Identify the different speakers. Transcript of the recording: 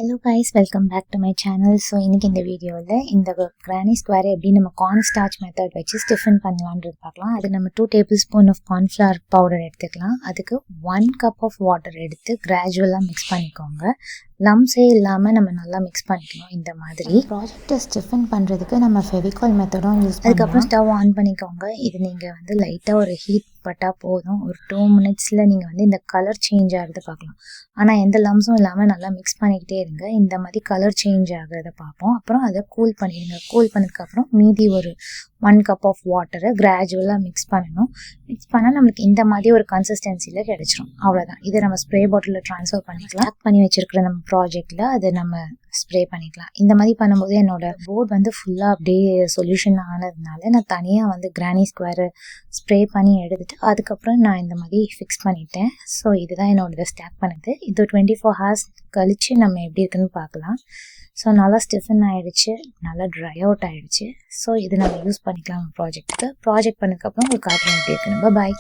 Speaker 1: Hello guys, welcome back to my channel. So இன்னைக்கு இந்த வீடியோவில் இந்த granny square எப்படி நம்ம corn starch method வச்சு stiffen பண்ணலாம்ன்றது பார்க்கலாம். அது நம்ம 2 tablespoon of corn flour powder எடுத்துக்கலாம். அதுக்கு 1 cup of water எடுத்து கிராஜுவலாக மிக்ஸ் பண்ணிக்கோங்க. லம்ஸே இல்லாமல் நம்ம நல்லா மிக்ஸ் பண்ணிக்கணும். இந்த மாதிரி ப்ராஜெக்டை ஸ்டிஃபன் பண்ணுறதுக்கு நம்ம ஃபெவிகால் மெத்தடும் யூஸ் அதுக்கப்புறம் ஸ்டவ் ஆன் பண்ணிக்கோங்க. இது நீங்கள் வந்து லைட்டாக ஒரு ஹீட் பட்டால் போதும். ஒரு 2 minutesல நீங்கள் வந்து இந்த கலர் சேஞ்ச் ஆகிறத பார்க்கலாம். ஆனால் எந்த லம்ஸும் இல்லாமல் நல்லா மிக்ஸ் பண்ணிக்கிட்டே இருங்க. இந்த மாதிரி கலர் சேஞ்ச் ஆகிறத பார்ப்போம். அப்புறம் அதை கூல் பண்ணிடுங்க. கூல் பண்ணதுக்கப்புறம் மீதி ஒரு 1 cup ஆஃப் வாட்டரை கிராஜுவலாக மிக்ஸ் பண்ணணும். மிக்ஸ் பண்ணால் நம்மளுக்கு இந்த மாதிரி ஒரு கன்சிஸ்டன்சியில் கிடச்சிரும். அவ்வளோதான். இதை நம்ம ஸ்ப்ரே பாட்டிலில் ட்ரான்ஸ்ஃபர் பண்ணிக்கலாம். பேக் பண்ணி வச்சுருக்கிற நம்ம ப்ராஜெக்டில் அதை நம்ம ஸ்ப்ரே பண்ணிக்கலாம். இந்த மாதிரி பண்ணும்போது என்னோட போர்ட் வந்து ஃபுல்லாக அப்படியே சொல்யூஷன் ஆனதுனால நான் தனியாக வந்து கிரானி ஸ்கொயரை ஸ்ப்ரே பண்ணி எடுத்துட்டு அதுக்கப்புறம் நான் இந்த மாதிரி ஃபிக்ஸ் பண்ணிட்டேன். ஸோ இதுதான் என்னோட ஸ்டாக் பண்ணுது. இது 24 hours கழித்து நம்ம எப்படி இருக்குன்னு பார்க்கலாம். ஸோ நல்லா ஸ்டிஃபன் ஆகிடுச்சு, நல்லா ட்ரை அவுட் ஆகிடுச்சு. ஸோ இது நம்ம யூஸ் பண்ணிக்கலாம் ப்ராஜெக்ட்டுக்கு. ப்ராஜெக்ட் பண்ணதுக்கப்புறம் உங்களுக்கு காட்டுறேன் எப்படி இருக்குன்னு. பாய்.